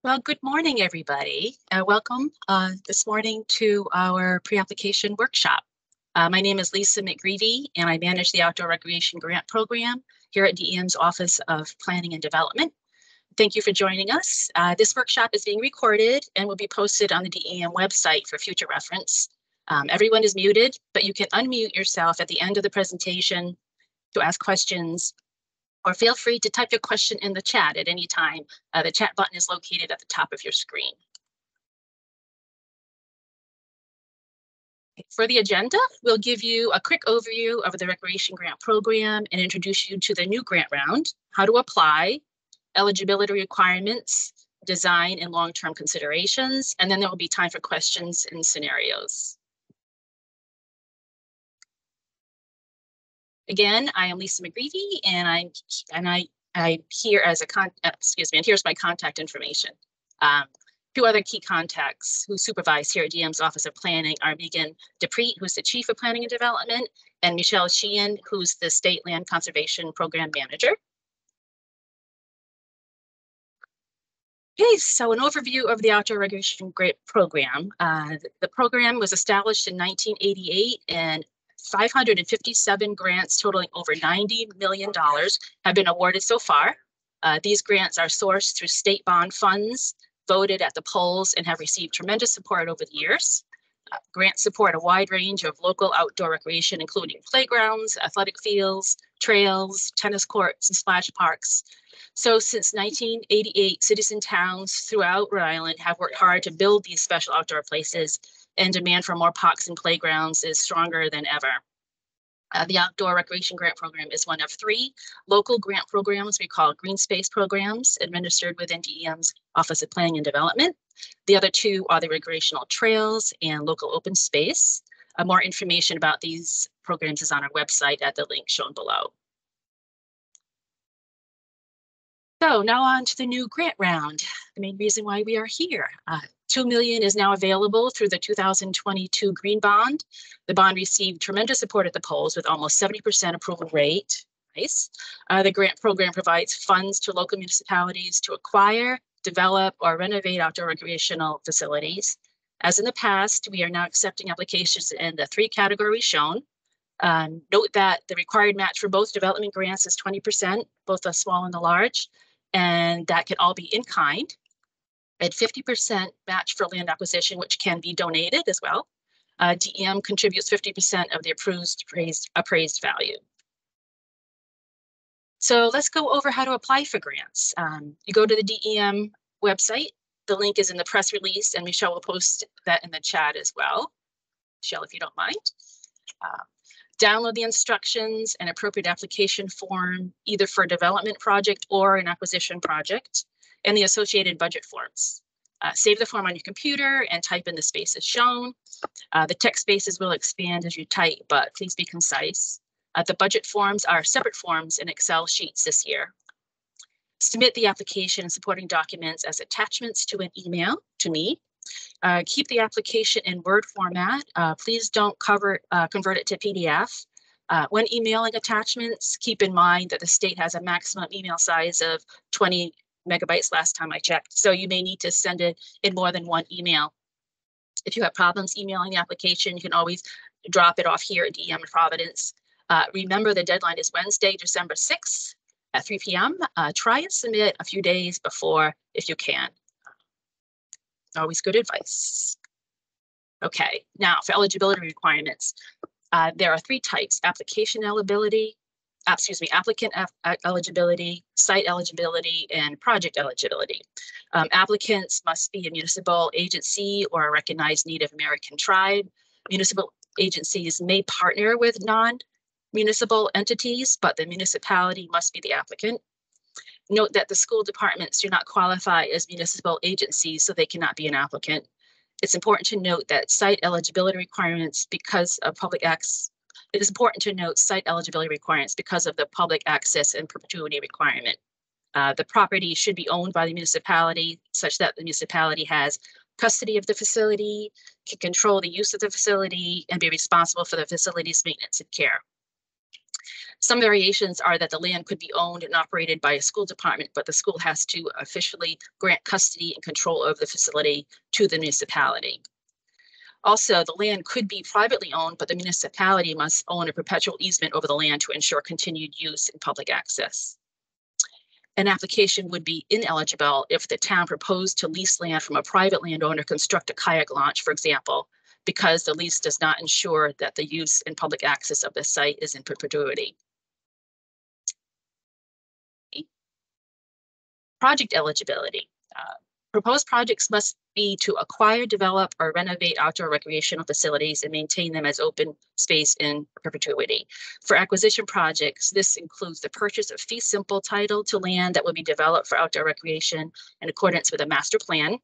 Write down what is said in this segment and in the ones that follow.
Well, good morning, everybody. Welcome this morning to our pre-application workshop. My name is Lisa McGreevy, and I manage the Outdoor Recreation Grant Program here at DEM's Office of Planning and Development. Thank you for joining us. This workshop is being recorded and will be posted on the DEM website for future reference. Everyone is muted, but you can unmute yourself at the end of the presentation to ask questions, or feel free to type your question in the chat at any time. The chat button is located at the top of your screen. For the agenda, we'll give you a quick overview of the Recreation Grant Program and introduce you to the new grant round, how to apply, eligibility requirements, design and long-term considerations, and then there will be time for questions and scenarios. Again, I am Lisa McGreevy, and I'm here as a and here's my contact information. Two other key contacts who supervise here at DEM's Office of Planning are Megan DePreet, who's the Chief of Planning and Development, and Michelle Sheehan, who's the State Land Conservation Program Manager. Okay, so an overview of the Outdoor Recreation Grant Program. The program was established in 1988, and 557 grants totaling over $90 million have been awarded so far. These grants are sourced through state bond funds, voted at the polls, and have received tremendous support over the years. Grants support a wide range of local outdoor recreation, including playgrounds, athletic fields, trails, tennis courts, and splash parks. So since 1988, cities and towns throughout Rhode Island have worked hard to build these special outdoor places, and demand for more parks and playgrounds is stronger than ever. The Outdoor Recreation Grant Program is one of three local grant programs we call green space programs administered within DEM's Office of Planning and Development. The other two are the recreational trails and local open space. More information about these programs is on our website at the link shown below. So now on to the new grant round, the main reason why we are here. $2 million is now available through the 2022 Green Bond. The bond received tremendous support at the polls with almost 70% approval rate. Nice. The grant program provides funds to local municipalities to acquire, develop, or renovate outdoor recreational facilities. As in the past, we are now accepting applications in the three categories shown. Note that the required match for both development grants is 20%, both the small and the large, and that can all be in kind. At 50% match for land acquisition, which can be donated as well. DEM contributes 50% of the appraised value. So let's go over how to apply for grants. You go to the DEM website. The link is in the press release, and Michelle will post that in the chat as well. Michelle, if you don't mind. Download the instructions and appropriate application form, either for a development project or an acquisition project, and the associated budget forms. Save the form on your computer and type in the spaces shown. The text spaces will expand as you type, but please be concise. The budget forms are separate forms in Excel sheets this year. Submit the application and supporting documents as attachments to an email to me. Keep the application in Word format. Please don't convert it to PDF. When emailing attachments, keep in mind that the state has a maximum email size of 20 megabytes last time I checked. So you may need to send it in more than one email. If you have problems emailing the application, you can always drop it off here at DEM in Providence. Remember, the deadline is Wednesday, December 6th at 3 p.m. Try and submit a few days before if you can. Always good advice. Okay, now for eligibility requirements. There are three types: application eligibility, applicant eligibility, site eligibility, and project eligibility. Applicants must be a municipal agency or a recognized Native American tribe. Municipal agencies may partner with non-municipal entities, but the municipality must be the applicant. Note that the school departments do not qualify as municipal agencies, so they cannot be an applicant. It's important to note that site eligibility requirements because of public access. It is important to note site eligibility requirements because of the public access and perpetuity requirement. The property should be owned by the municipality such that the municipality has custody of the facility, can control the use of the facility, and be responsible for the facility's maintenance and care. Some variations are that the land could be owned and operated by a school department, but the school has to officially grant custody and control of the facility to the municipality. Also, the land could be privately owned, but the municipality must own a perpetual easement over the land to ensure continued use and public access. An application would be ineligible if the town proposed to lease land from a private landowner, construct a kayak launch, for example, because the lease does not ensure that the use and public access of the site is in perpetuity. Project eligibility. Proposed projects must be to acquire, develop, or renovate outdoor recreational facilities and maintain them as open space in perpetuity. For acquisition projects, this includes the purchase of fee simple title to land that will be developed for outdoor recreation in accordance with a master plan.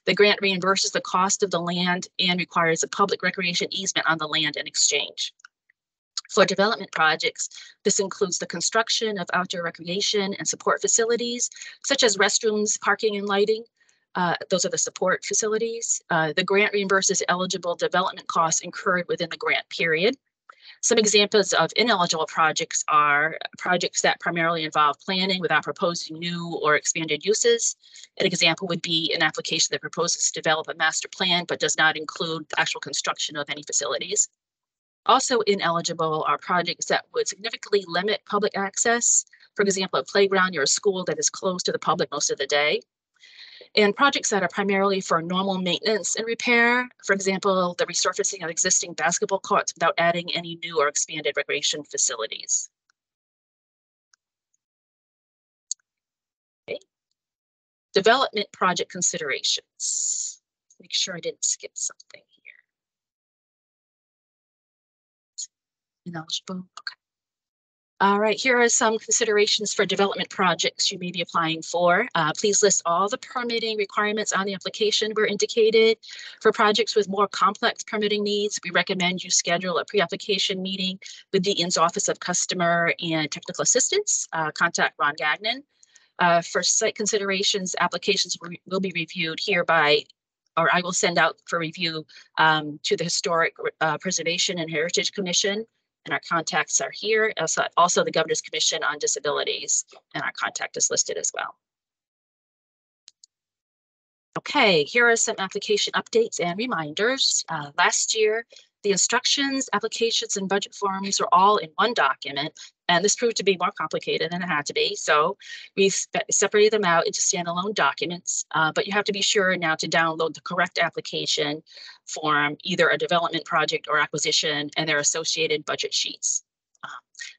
The grant reimburses the cost of the land and requires a public recreation easement on the land in exchange. For development projects, this includes the construction of outdoor recreation and support facilities, such as restrooms, parking, and lighting. Those are the support facilities. The grant reimburses eligible development costs incurred within the grant period. Some examples of ineligible projects are projects that primarily involve planning without proposing new or expanded uses. An example would be an application that proposes to develop a master plan but does not include the actual construction of any facilities. Also ineligible are projects that would significantly limit public access. For example, a playground or a school that is closed to the public most of the day. And projects that are primarily for normal maintenance and repair. For example, the resurfacing of existing basketball courts without adding any new or expanded recreation facilities. Okay. Development project considerations. Make sure I didn't skip something here. Ineligible, okay. All right, here are some considerations for development projects you may be applying for. Please list all the permitting requirements on the application where indicated. For projects with more complex permitting needs, we recommend you schedule a pre-application meeting with DEN's Office of Customer and Technical Assistance. Contact Ron Gagnon. For site considerations, applications will be reviewed hereby, or I will send out for review to the Historic Preservation and Heritage Commission. And our contacts are here. Also the Governor's Commission on Disabilities, and our contact is listed as well. Okay, here are some application updates and reminders. Last year, the instructions, applications, and budget forms are all in one document, and this proved to be more complicated than it had to be. So we separated them out into standalone documents, but you have to be sure now to download the correct application form, either a development project or acquisition, and their associated budget sheets.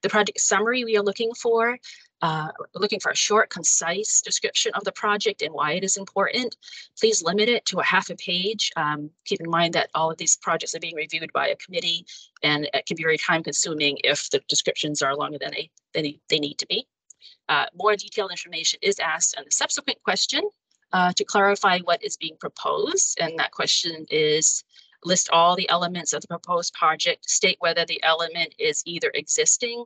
The project summary we are looking for a short, concise description of the project and why it is important. Please limit it to a half a page. Keep in mind that all of these projects are being reviewed by a committee, and it can be very time consuming if the descriptions are longer than they need to be. More detailed information is asked on the subsequent question to clarify what is being proposed. And that question is, list all the elements of the proposed project, state whether the element is either existing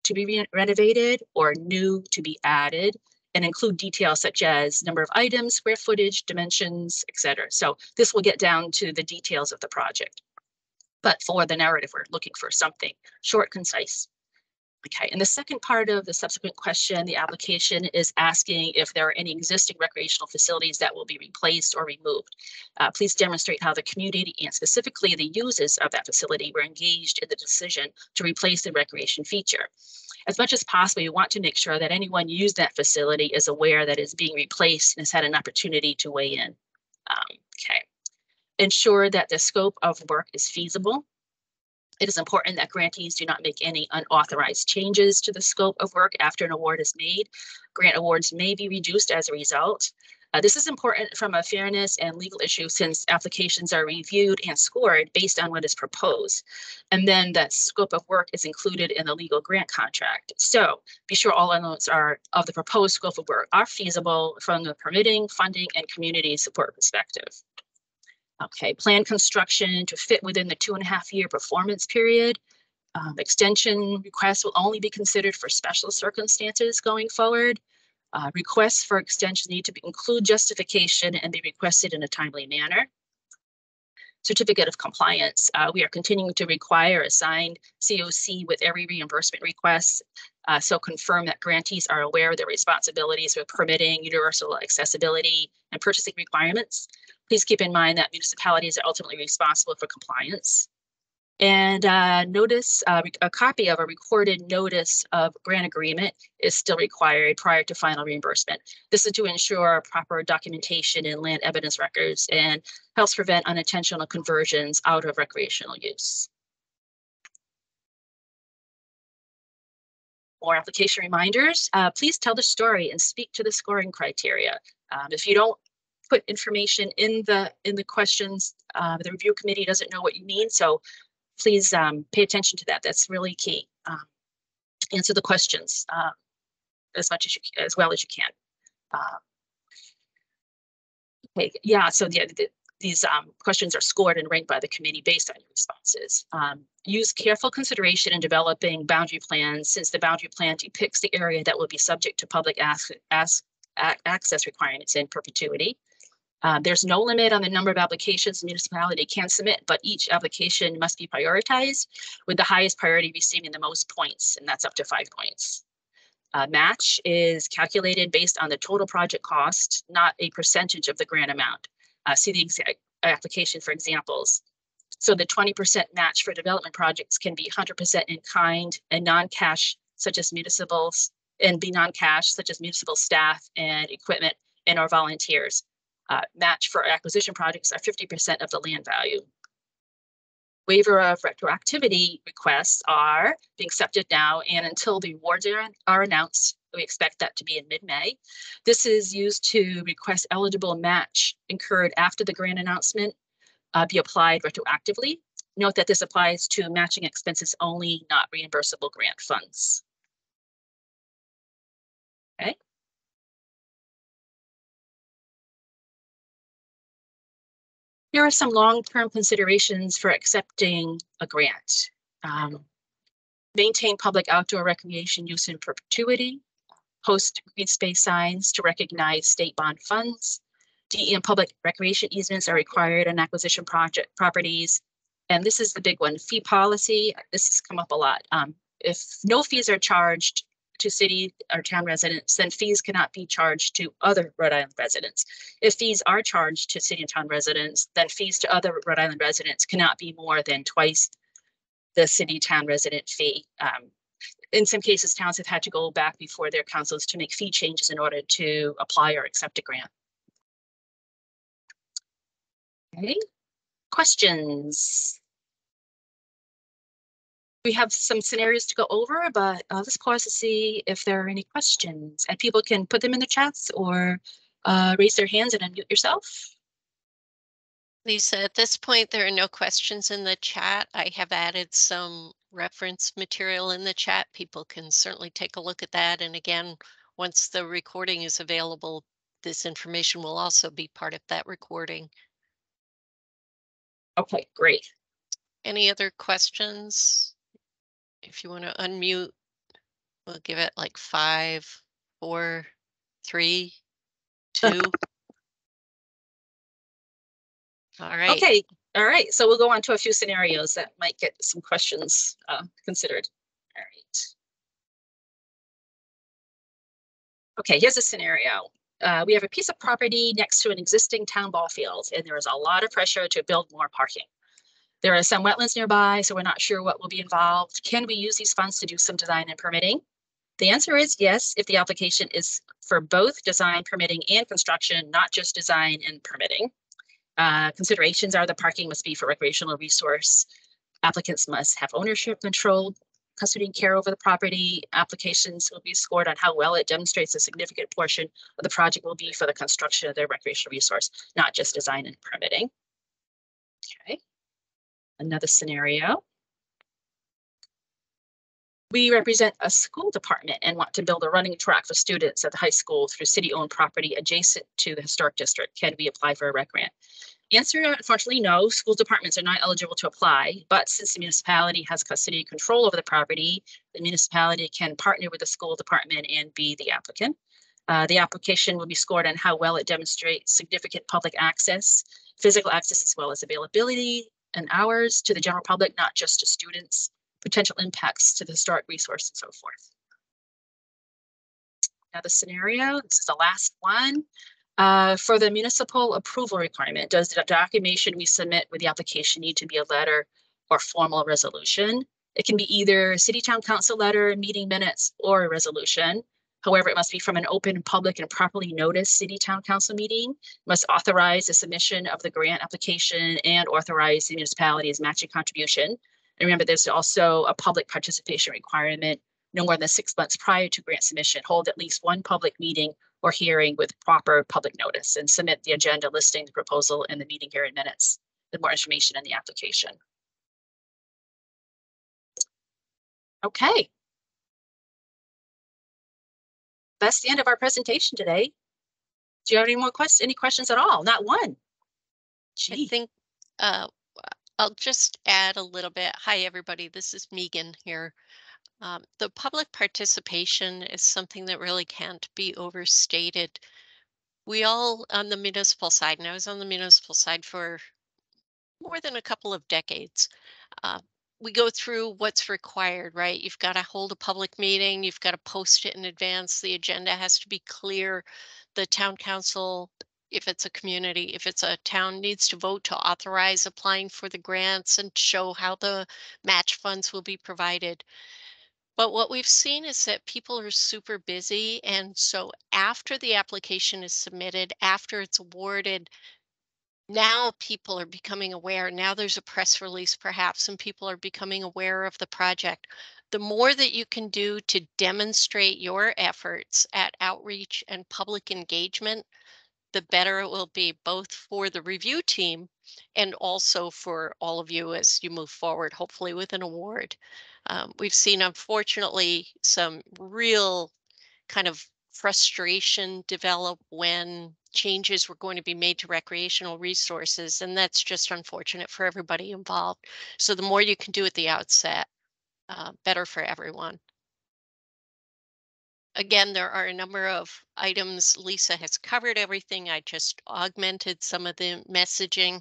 to be renovated or new to be added, and include details such as number of items, square footage, dimensions, etc. So this will get down to the details of the project. But for the narrative, we're looking for something short, concise. Okay, and the second part of the subsequent question, the application is asking if there are any existing recreational facilities that will be replaced or removed. Please demonstrate how the community and specifically the users of that facility were engaged in the decision to replace the recreation feature. As much as possible, you want to make sure that anyone using that facility is aware that it's being replaced and has had an opportunity to weigh in. Okay. Ensure that the scope of work is feasible. It is important that grantees do not make any unauthorized changes to the scope of work after an award is made. Grant awards may be reduced as a result. This is important from a fairness and legal issue since applications are reviewed and scored based on what is proposed. And then that scope of work is included in the legal grant contract. So be sure all elements of the proposed scope of work are feasible from the permitting, funding, and community support perspective. Okay, plan construction to fit within the 2.5-year performance period. Extension requests will only be considered for special circumstances going forward. Requests for extension need to include justification and be requested in a timely manner. certificate of compliance. We are continuing to require a signed COC with every reimbursement request. So confirm that grantees are aware of their responsibilities with permitting, universal accessibility, and purchasing requirements. Please keep in mind that municipalities are ultimately responsible for compliance. And a copy of a recorded notice of grant agreement is still required prior to final reimbursement. This is to ensure proper documentation in land evidence records and helps prevent unintentional conversions out of recreational use. More application reminders. Please tell the story and speak to the scoring criteria. If you don't put information in the questions, the review committee doesn't know what you mean. So please pay attention to that. That's really key. Answer the questions as well as you can. Okay, yeah. So these questions are scored and ranked by the committee based on your responses. Use careful consideration in developing boundary plans, since the boundary plan depicts the area that will be subject to public access requirements in perpetuity. There's no limit on the number of applications the municipality can submit, but each application must be prioritized with the highest priority receiving the most points, and that's up to 5 points. Match is calculated based on the total project cost, not a percentage of the grant amount. See the exact application for examples. So the 20% match for development projects can be 100% in kind and non-cash, such as municipals, and be non-cash, such as municipal staff and equipment and or volunteers. Match for acquisition projects are 50% of the land value. Waiver of retroactivity requests are being accepted now and until the awards are announced. We expect that to be in mid-May. This is used to request eligible match incurred after the grant announcement be applied retroactively. Note that this applies to matching expenses only, not reimbursable grant funds. Okay. Here are some long-term considerations for accepting a grant. Maintain public outdoor recreation use in perpetuity. Post green space signs to recognize state bond funds. DEM public recreation easements are required on acquisition project properties. And this is the big one, fee policy. This has come up a lot. If no fees are charged to city or town residents, then fees cannot be charged to other Rhode Island residents. If fees are charged to city and town residents, then fees to other Rhode Island residents cannot be more than twice the city town resident fee. In some cases, towns have had to go back before their councils to make fee changes in order to apply or accept a grant. Okay, questions? We have some scenarios to go over, but let's pause to see if there are any questions. And people can put them in the chats or raise their hands and unmute yourself. Lisa, at this point, there are no questions in the chat. I have added some reference material in the chat. People can certainly take a look at that. And again, once the recording is available, this information will also be part of that recording. Okay, great. Any other questions? If you want to unmute, we'll give it like 5, 4, 3, 2. All right. Okay. All right. So we'll go on to a few scenarios that might get some questions considered. All right. Okay, here's a scenario. We have a piece of property next to an existing town ball field, and there is a lot of pressure to build more parking. There are some wetlands nearby, so we're not sure what will be involved. Can we use these funds to do some design and permitting? The answer is yes, if the application is for both design, permitting, and construction, not just design and permitting. Considerations are the parking must be for recreational resource. Applicants must have ownership, control, custody and care over the property. Applications will be scored on how well it demonstrates a significant portion of the project will be for the construction of their recreational resource, not just design and permitting. Okay. Another scenario. We represent a school department and want to build a running track for students at the high school through city-owned property adjacent to the historic district. Can we apply for a rec grant? Answer, unfortunately, no. School departments are not eligible to apply, but since the municipality has custody and control over the property, the municipality can partner with the school department and be the applicant. The application will be scored on how well it demonstrates significant public access, physical access as well as availability and hours to the general public, not just to students, potential impacts to the historic resource and so forth. Now the scenario, this is the last one. For the municipal approval requirement, does the documentation we submit with the application need to be a letter or formal resolution? It can be either city town council letter, meeting minutes, or a resolution. However, it must be from an open, public, and properly noticed city town council meeting. It must authorize the submission of the grant application and authorize the municipality's matching contribution. And remember, there's also a public participation requirement. No more than 6 months prior to grant submission, hold at least one public meeting or hearing with proper public notice, and submit the agenda listing the proposal and the meeting hearing minutes with more information in the application. Okay. That's the end of our presentation today. Do you have any more questions? Any questions at all? Not one. Gee. I think I'll just add a little bit. Hi, everybody. This is Megan here. The public participation is something that really can't be overstated. We all on the municipal side, and I was on the municipal side for more than a couple of decades. We go through what's required, right? You've got to hold a public meeting. You've got to post it in advance. The agenda has to be clear. The town council, if it's a community, if it's a town, needs to vote to authorize applying for the grants and show how the match funds will be provided. But what we've seen is that people are super busy. And so after the application is submitted, after it's awarded, now people are becoming aware. Now there's a press release perhaps, and people are becoming aware of the project. The more that you can do to demonstrate your efforts at outreach and public engagement, the better it will be, both for the review team and also for all of you as you move forward, hopefully with an award. We've seen, unfortunately, some real kind of frustration develop when changes were going to be made to recreational resources, and that's just unfortunate for everybody involved. So the more you can do at the outset, better for everyone. Again, there are a number of items. Lisa has covered everything. I just augmented some of the messaging.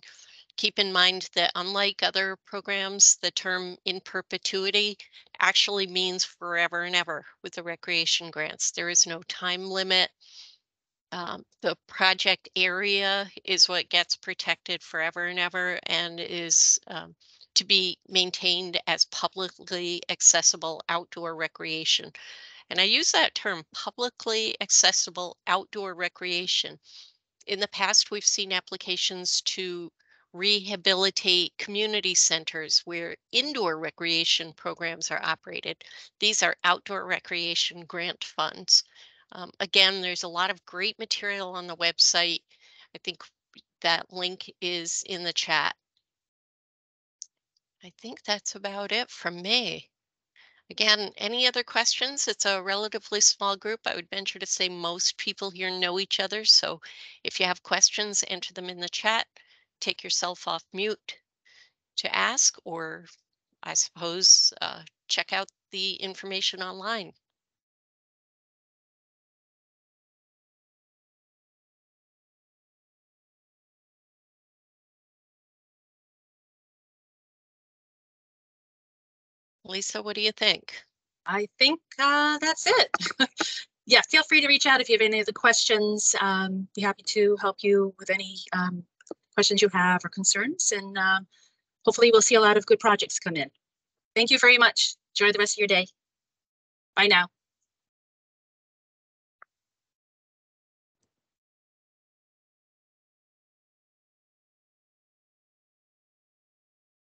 Keep in mind that unlike other programs, the term in perpetuity actually means forever and ever with the recreation grants. There is no time limit. The project area is what gets protected forever and ever, and is to be maintained as publicly accessible outdoor recreation. And I use that term, publicly accessible outdoor recreation. In the past, we've seen applications to rehabilitate community centers where indoor recreation programs are operated. These are outdoor recreation grant funds. Again, there's a lot of great material on the website. I think that link is in the chat. I think that's about it from me. Again, any other questions? It's a relatively small group. I would venture to say most people here know each other. So if you have questions, enter them in the chat. Take yourself off mute to ask, or I suppose check out the information online. Lisa, what do you think? I think that's it. Yeah, feel free to reach out if you have any other questions. Be happy to help you with any questions you have or concerns. And hopefully we'll see a lot of good projects come in. Thank you very much. Enjoy the rest of your day. Bye now.